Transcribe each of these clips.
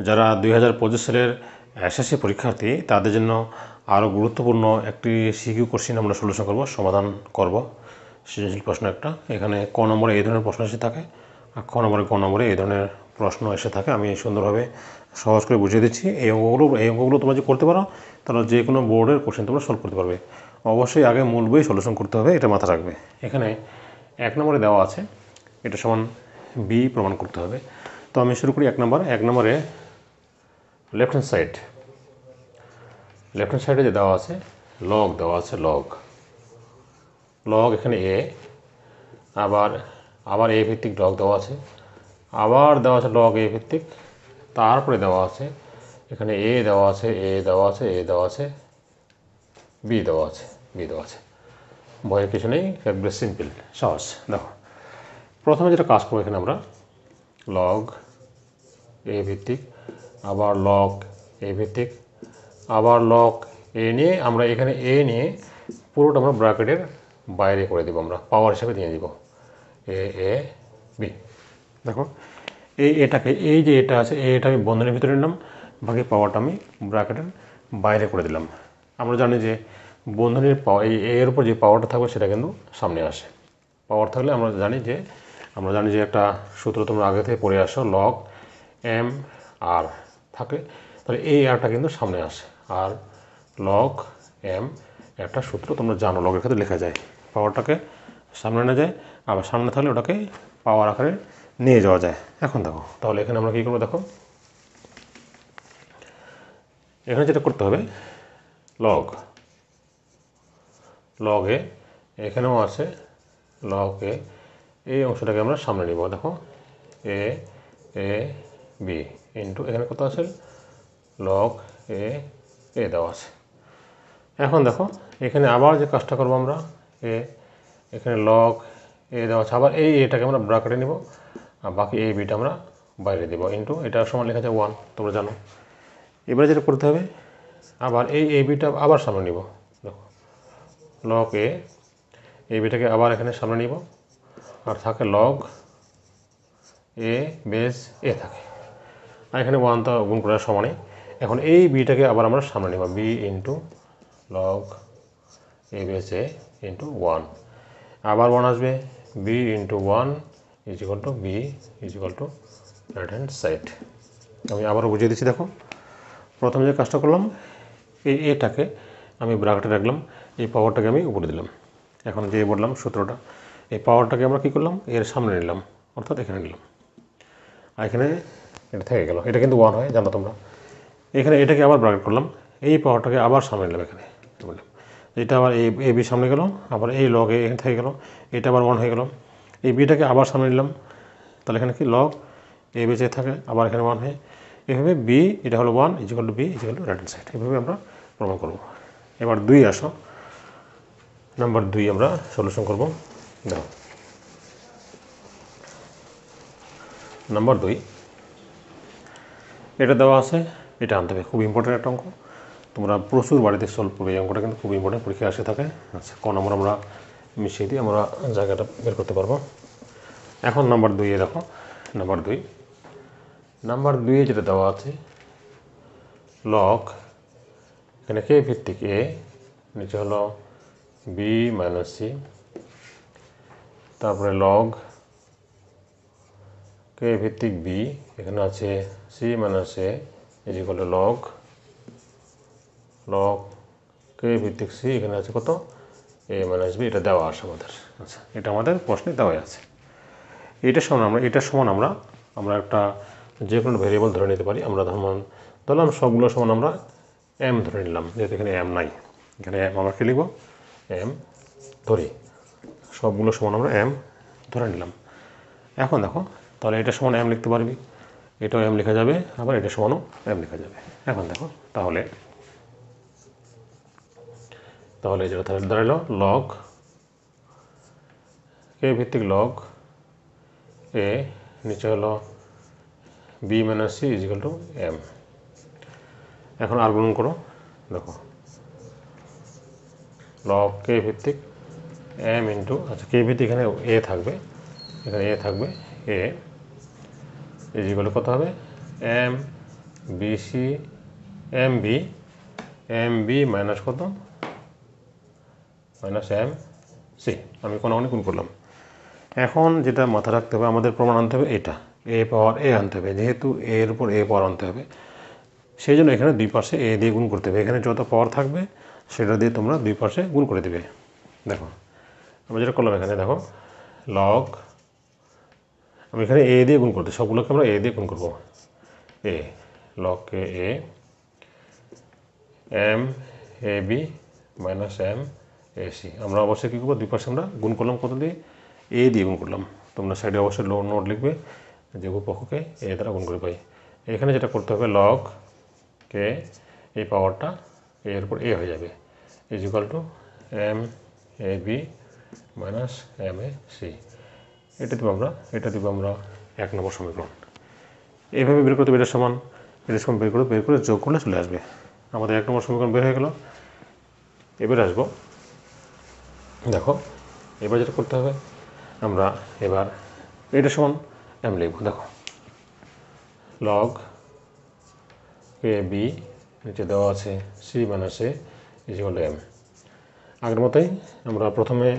যারা 2025 সালের এসএসসি পরীক্ষার্থী তাদের জন্য আরও গুরুত্বপূর্ণ একটি সিকিউ কোশ্চেন আমরা সলিউশন করব, সমাধান করব। সৃজনশীল প্রশ্ন একটা, এখানে ক নম্বরে এই ধরনের প্রশ্ন এসে থাকে আর খ নম্বরে এই ধরনের প্রশ্ন এসে থাকে। আমি সুন্দরভাবে সহজ করে বুঝিয়ে দিচ্ছি। এই অঙ্কগুলো তোমরা যে করতে পারো তাহলে যে কোনো বোর্ডের কোশ্চেন তোমরা সলভ করতে পারবে। অবশ্যই আগে মূল বই সলিউশন করতে হবে, এটা মাথা রাখবে। এখানে 1 নম্বরে দেওয়া আছে এটা সমান বি প্রমাণ করতে হবে। তো আমি শুরু করি 1 নম্বরে লেফট হ্যান্ড সাইডে যে দেওয়া আছে লগ দেওয়া আছে, লগ এখানে এ, আবার এ ভিত্তিক লগ দেওয়া আছে, আবার দেওয়া আছে লগ এ ভিত্তিক, তারপরে দেওয়া আছে এখানে এ দেওয়া আছে, বি দেওয়া আছে। ভয়ের কিছু নেই, একবারে সিম্পল, সহজ। দেখো প্রথমে যেটা কাজ করবো, এখানে আমরা লগ এ ভিত্তিক, আবার লগ এ ভিত্তিক, আবার লগ এ নিয়ে আমরা এখানে এ নিয়ে পুরোটা আমরা ব্র্যাকেটের বাইরে করে দেবো, আমরা পাওয়ার হিসাবে দিয়ে দিব এ বি। দেখো এটাকে এই যে এটা আছে এটা আমি বন্ধনীর ভিতরে নিলাম, বাকি পাওয়ারটা আমি ব্র্যাকেটের বাইরে করে দিলাম। আমরা জানি যে বন্ধনীর পাওয়ার এর উপর যে পাওয়ারটা থাকবে সেটা কিন্তু সামনে আসে। পাওয়ার থাকলে আমরা জানি যে একটা সূত্র তোমরা আগে থেকে পড়ে আসো, লগ এম আর থাকে, তাহলে এই আরটা কিন্তু সামনে আসে। আর লগ এম একটা সূত্র তোমরা জানো, লগের ক্ষেত্রে লেখা যায়, পাওয়ারটাকে সামনে না যায়, আবার সামনে থাকলে ওটাকে পাওয়ার আকারে নিয়ে যাওয়া যায়। এখন দেখো তাহলে এখানে আমরা কী করবো, দেখো এখানে যেটা করতে হবে লগ এ, এখানেও আছে লগ এ, এই অংশটাকে আমরা সামনে নিব। দেখো এ বি ইন্টু এখানে কত আছে লগ এ দেওয়া আছে। এখন দেখো এখানে আবার যে কাজটা করবো আমরা এখানে লগ এ দেওয়া আছে, আবার এটাকে আমরা ব্র্যাকেটে নিব, আর বাকি এই বিটা আমরা বাইরে দেবো ইন্টু এটা সমান লেখা আছে 1, তোমরা জানো। এবারে যেটা করতে হবে, আবার এই বিটা আবার সামনে নিব। দেখো লগ এই বিটাকে আবার এখানে সামনে নিব, আর থাকে লগ এ বেস এ থাকে, আর এখানে 1 তো গুণ করার সমানে। এখন এই বিটাকে আবার আমরা সামনে নিব, B into log A base A into 1, আবার 1 আসবে, B into 1 is equal to B is equal to right hand side. আমি আবারও বুঝিয়ে দিচ্ছি। দেখো প্রথমে যে কাজটা করলাম, এটাকে আমি ব্র্যাকেটে রাখলাম, এই পাওয়ারটাকে আমি উপরে দিলাম। এখন যে বললাম সূত্রটা, এই পাওয়ারটাকে আমরা কী করলাম, এর সামনে নিলাম, অর্থাৎ এখানে নিলাম, আর এখানে এটা থেকে গেল, এটা কিন্তু 1 হয়, জানো তোমরা। এখানে এটাকে আবার ব্র্যাকেট করলাম, এই পাওয়ারটাকে আবার সামনে নিলাম, এখানে বললাম এটা আবার এ বি সামনে গেল, আবার এই লগ এখানে থেকে গেল, এটা আবার 1 হয়ে গেল, এই বিটাকে আবার সামনে নিলাম, তাহলে এখানে কি লগ এ বি যে থাকে, আবার এখানে 1 হয়, এভাবে বি এটা হলো 1 is equal to B is equal to right hand side. এভাবে আমরা প্রমাণ করব। এবার 2 আসো, নাম্বার 2 আমরা সলিউশন করব। দেখো নাম্বার 2 এটা দেওয়া আছে, এটা আনতে হবে, খুব ইম্পর্টেন্ট একটা অঙ্ক, তোমরা প্রচুর বাড়িতে সলভ করবে। এই অঙ্কটা কিন্তু খুব ইম্পর্টেন্ট, পরীক্ষায় আসে থাকে। আচ্ছা ক নম্বর আমরা মিশিয়ে দিয়ে আমরা জায়গাটা বের করতে পারবো। এখন নাম্বার 2 দেখো, নাম্বার 2 যেটা দেওয়া আছে লগ, এখানে কে ভিত্তিক এ, নিচে হলো বি মাইনাস সি, তারপরে লগ কে ভিত্তিক বি, এখানে আছে C minus A is equal to log K ভিত্তিক সি, এখানে আছে কত এ মাইনাস বি, এটা দেওয়া আছে আমাদের। আচ্ছা এটা আমাদের প্রশ্নে দেওয়া আছে। এটার সমান আমরা একটা যে কোনো ভেরিয়েবল ধরে নিতে পারি। আমরা ধরলাম সবগুলো সমান আমরা এম ধরে নিলাম, যেহেতু এখানে এম নাই, এখানে এম আমরা কী লিখব, এম ধরি, সবগুলো সমান আমরা এম ধরে নিলাম। এখন দেখো তাহলে এটা সমান এম লিখতে পারবি, এটাও এম লেখা যাবে, আবার এটা সমানও এম লেখা যাবে। এখন দেখো তাহলে যেটা তাহলে দাঁড়ালো লগ কে ভিত্তিক লগ এ, নিচে হলো B minus C is equal to M. এখন আর গুণন করো, দেখো লগ কে ভিত্তিক এম ইন্টু, আচ্ছা কে ভিত্তিক এখানে এ থাকবে, এ ইজ ইকুয়াল টু কত হবে, M BC M B minus কত মাইনাস এম সি, আমি কোনাগুনি গুণ করলাম। এখন যেটা মাথা রাখতে হবে, আমাদের প্রমাণ আনতে হবে এটা এ পাওয়ার এ আনতে হবে, যেহেতু এর উপর এ পাওয়ার আনতে হবে, সেই জন্য এখানে দুই পাশে এ দিয়ে গুণ করতে হবে। এখানে যত পাওয়ার থাকবে সেটা দিয়ে তোমরা দুই পাশে গুণ করে দেবে। দেখো আমরা যেটা করলাম, এখানে দেখো লগ, আমি এখানে এ দিয়ে গুণ করতে, সবগুলোকে আমরা এ দিয়ে গুণ করবো। A log K A M A B minus M A C, আমরা অবশ্যই কী করবো, দুই পাশে আমরা গুণ করলাম কত দিয়ে, এ দিয়ে গুণ করলাম। তোমরা সাইডে অবশ্যই নোট লিখবে যে পক্ষকে এ দ্বারা গুণ করে পাই। এখানে যেটা করতে হবে, লগ কে এই পাওয়ারটা এর উপর এ হয়ে যাবে, is equal to M A B minus M A C. এটা দিব আমরা 1 নম্বর সমীকরণ। এইভাবে বের করতে, এটার সমান বের করে যোগ করলে চলে আসবে। আমাদের 1 নম্বর সমীকরণ বের হয়ে গেল। এবার আসবো, দেখো এবার যেটা করতে হবে, আমরা এবার এটার সমান এম লিখব। দেখো লগ কে বি, নিচে দেওয়া আছে C minus A is equal to M. আগের মতোই আমরা প্রথমে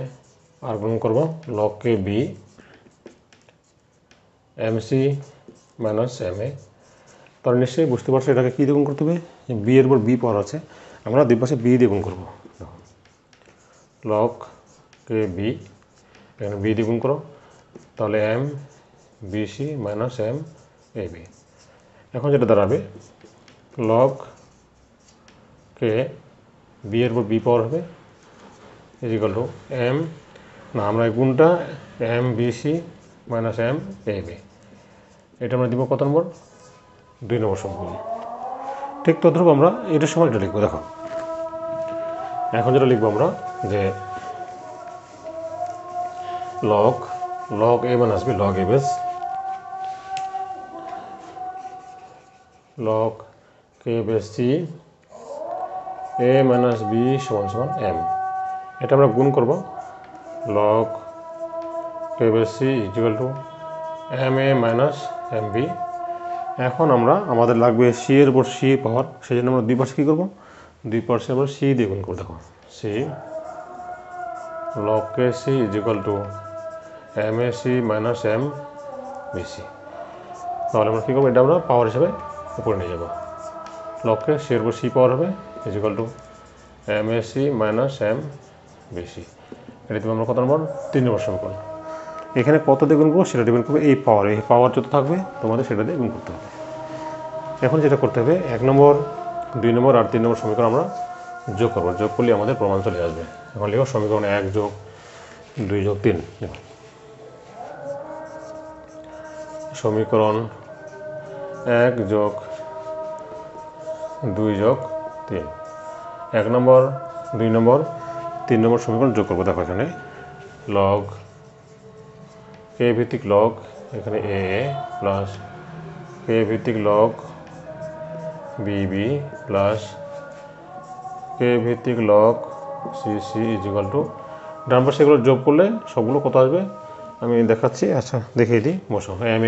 আর গুণ করবো, log K B M C minus M A. তাহলে নিশ্চয়ই বুঝতে পারছো এটাকে কী দিয়ে গুণ করতে হবে, বি এর উপর বি পাওয়ার আছে, আমরা দুই পাশে বি দিয়ে গুণ করবো। লগ কে বি, এখানে বি দিয়ে গুণ করো, তাহলে M B C minus M A B. এখন যেটা দাঁড়াবে, লগ কে বি এর উপর বি পাওয়ার হবে ইজ ইকুয়াল টু এম, না আমরা এই গুণটা M B C minus M A B, এটা আমরা দিব কত নম্বর, 2 নম্বর সমীকরণ। ঠিক তদ্রূপ আমরা এটার সময় এটা লিখবো। দেখো এখন যেটা লিখবো আমরা, যে লগ এ মানে আসবে log A base, log K base C A minus B সমান এম। এটা আমরা গুণ করব, log K base C is equal to M A minus M B. এখন আমাদের লাগবে সি এর উপর সি পাওয়ার, সেই জন্য আমরা দুই পাশে কী করবো, দুই পাশে আমরা সি দিয়ে গুণ করবো। দেখো C log K C is equal to M A C minus M B C. তাহলে আমরা কী করবো, এটা আমরা পাওয়ার হিসাবে উপরে নিয়ে যাবো। লগ কে সি এর উপর সি পাওয়ার হবে is equal to M A C minus M B C. এটা তুমি আমরা কত নম্বর, 3 নম্বর সমীকরণ। এখানে কত দিয়ে গুণ করবো সেটা ডিপেন্ড করবে এই পাওয়ার যত থাকবে তোমাদের সেটা দিয়ে গুণ করতে হবে। এখন যেটা করতে হবে, 1 নম্বর 2 নম্বর আর 3 নম্বর সমীকরণ আমরা যোগ করবো, যোগ করলে আমাদের প্রমাণ চলে আসবে। এখন লিখো সমীকরণ 1 যোগ 2 যোগ 3, সমীকরণ 1 যোগ 2 যোগ 3, 1 নম্বর 2 নম্বর 3 নম্বর সমীকরণ যোগ করবো। দেখো এখানে লগ কে ভিত্তিক লগ, এখানে এ প্লাস কে ভিত্তিক log B B plus K ভিত্তিক log C C is equal to, ডান পাশে এগুলো যোগ করলে সবগুলো কত আসবে আমি দেখাচ্ছি। আচ্ছা দেখিয়ে দিই, বসো। M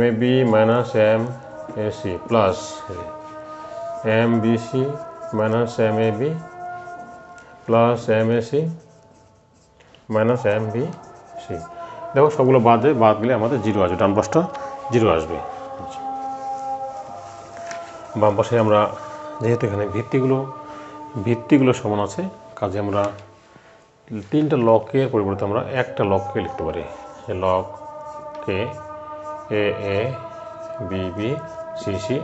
A B minus M A C plus M B C minus M A B plus M A C minus M B C. দেখো সবগুলো বাদ গেলে আমাদের 0 আসবে, ডান পাশটা 0 আসবে। বাম পাশে আমরা যেহেতু এখানে ভিত্তিগুলো সমান আছে, কাজে আমরা 3টা লগকে পরিবর্তে আমরা একটা লগকে লিখতে পারি। Log K A A B B C C,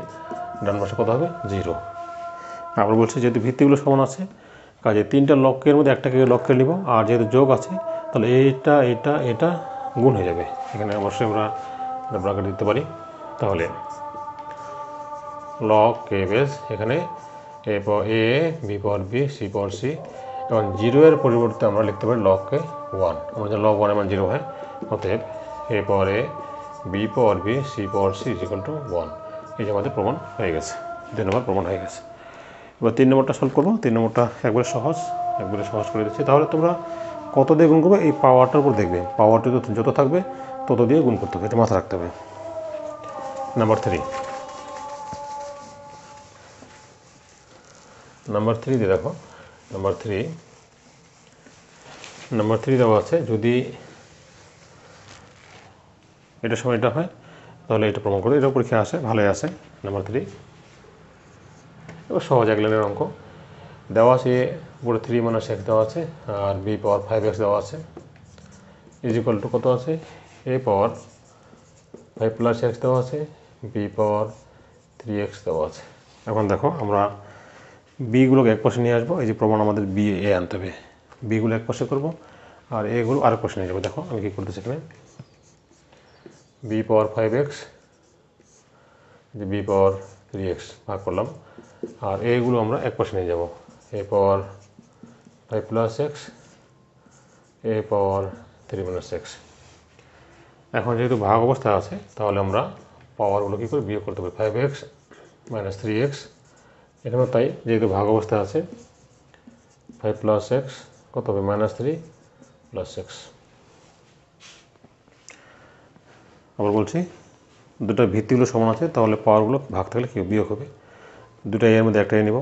ডান পাশে কত হবে 0। আবার বলছি যেহেতু ভিত্তিগুলো সমান আছে, কাজে 3টা লগকের মধ্যে একটাকে লগকে নিব, আর যেহেতু যোগ আছে তাহলে এটা গুণ হয়ে যাবে। এখানে অবশ্যই আমরা ব্র্যাকেট দিতে পারি। তাহলে লগ কে বেস, এখানে এ power A B power B C power C, এবং 0 এর পরিবর্তে আমরা লিখতে পারি লগ কে 1, আমাদের লগ 1 এর 0 হয়। অতএব A power A B power B C power C is equal to 1। এই যে আমাদের প্রমাণ হয়ে গেছে, 2 নম্বর প্রমাণ হয়ে গেছে। এবার 3 নম্বরটা সলভ করবো। 3 নম্বরটা একবারে সহজ করে দিচ্ছি। তাহলে তোমরা কত দিয়ে গুণ করবে এই পাওয়ারটার উপর দেখবে, পাওয়ারটা যত থাকবে তত দিয়ে গুণ করতে হবে, এটা মাথা রাখতে হবে। নাম্বার 3, নাম্বার 3 দিয়ে দেখো, নাম্বার 3 দেওয়া আছে, যদি এটার সময় এটা হয় তাহলে এটা প্রমাণ করে, এটা পরীক্ষা আসে, ভালোই আসে। নাম্বার 3 এবার সহজ এক লাইনের অঙ্ক দেওয়া আছে, পুরো 3 - x দেওয়া আছে, আর b পাওয়ার 5x দেওয়া আছে, ইজ ইকুয়াল টু কত আছে, a পাওয়ার 5 + x দেওয়া আছে, b পাওয়ার 3x দেওয়া আছে। এখন দেখো আমরা বিগুলোকে এক পাশে নিয়ে আসবো, এই যে প্রমাণ আমাদের বি এ আনতে হবে, বিগুলো এক পাশে করবো আর এগুলো আরেক পাশে নিয়ে যাবো। দেখো আমি কী করতেছি, এখানে বি পাওয়ার 5x, যে বি পাওয়ার 3x ভাগ করলাম, আর এগুলো আমরা এক পাশে নিয়ে যাব, এ পাওয়ার 5 + x, এ পাওয়ার 3 - x। এখন যেহেতু ভাগ অবস্থায় আছে তাহলে আমরা পাওয়ারগুলো কী করে বিয়োগ করতে পারি, 5x - 3x, এখানেও তাই, যেহেতু ভাগ অবস্থায় আছে 5 + x কত হবে, -3 + x। আবার বলছি, দুটো ভিত্তিগুলো সমান আছে, তাহলে পাওয়ারগুলো ভাগ থাকলে কি বিয়োগ হবে, দুটো এর মধ্যে একটাই নেব,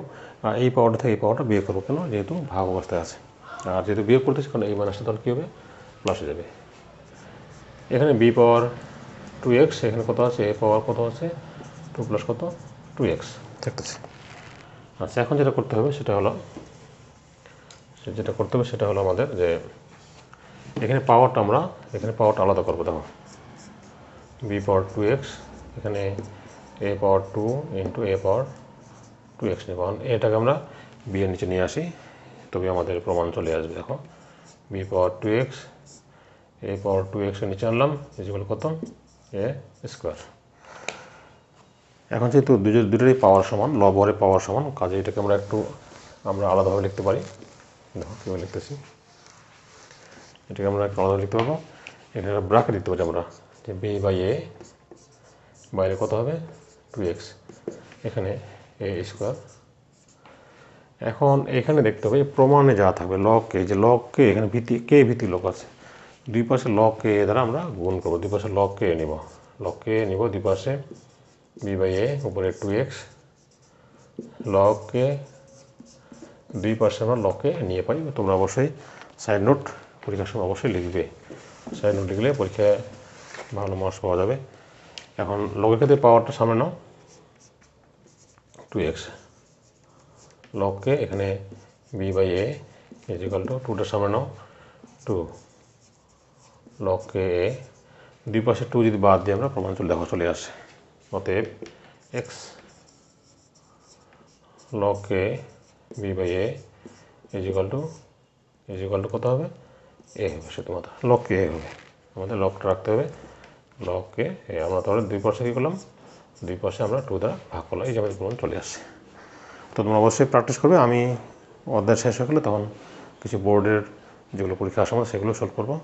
আর এই পাওয়ারটা থেকে এই পাওয়ারটা বিয়োগ করবো, কেন, যেহেতু ভাগ অবস্থায় আছে, আর যেহেতু বিয়োগ করতেছি কারণ এই মাইনাসটা তাহলে কী হবে, প্লাস হয়ে যাবে। এখানে বি পাওয়ার 2x, এখানে কত আছে, এ পাওয়ার কত আছে 2 + কত 2x থাকতেছে। আচ্ছা, এখন যেটা করতে হবে সেটা হলো আমাদের যে এখানে পাওয়ারটা আমরা আলাদা করবো। দেখো বি পাওয়ার 2x, এখানে এ পাওয়ার 2 × এ পাওয়ার 2x নেব, এটাকে আমরা বি এর নিচে নিয়ে আসি, তবে আমাদের প্রমাণ চলে আসবে। দেখো বি পাওয়ার 2x, এ পাওয়ার 2x এর নিচে আনলাম, ইকুয়াল কত, a²। এখন যেহেতু দুটোরই পাওয়ার সমান, লব হরে পাওয়ার সমান, কাজে এটাকে আমরা আলাদাভাবে লিখতে পারি। দেখো কীভাবে লিখতেছি, এটাকে আমরা একটু আলাদা লিখতে পারবো, এটা ব্র্যাকেট দিতে পারি আমরা, যে b/a বাইরে কত হবে 2x, এখানে a²। এখন এখানে দেখতে হবে প্রমাণে যা থাকবে লগ কে, যে লগ কে এখানে ভিত্তি লগ আছে, দুই পাশে লগ কে দ্বারা আমরা গুণ করবো, দুই পাশে লগ কে নিব, দুই পাশে b/a উপরে 2x, লগ কে দুই পাশে আমরা লগ কে নিয়ে পাই। তোমরা অবশ্যই সাইড নোট পরীক্ষার সময় অবশ্যই লিখবে, সাইড নোট লিখলে পরীক্ষায় ভালো মার্কস পাওয়া যাবে। এখন লগের ক্ষেত্রে পাওয়ারটা সামনে নাও 2x, লগকে এখানে b/a ইকুয়াল টু 2টার সামনে নাও 2, লগকে a, দুই পাশে 2 যদি বাদ দিয়ে আমরা প্রমাণ চলে আসে, অতএব x লগকে b/a ইকুয়াল টু কত হবে, a হবে, শুধুমাত্র লগকে a হবে, আমাদের লগটা রাখতে হবে, লগকে a। আমরা তাহলে দুই পাশে কী করলাম, দুই পাশে আমরা 2 দ্বারা ভাগ করলাম, এই যে আমাদের প্রমাণ চলে আসছে। তো তোমরা অবশ্যই প্র্যাকটিস করবে, আমি অধ্যায় শেষ হয়ে গেলে তখন কিছু বোর্ডের যেগুলো পরীক্ষা আসার সেগুলো সলভ করবো।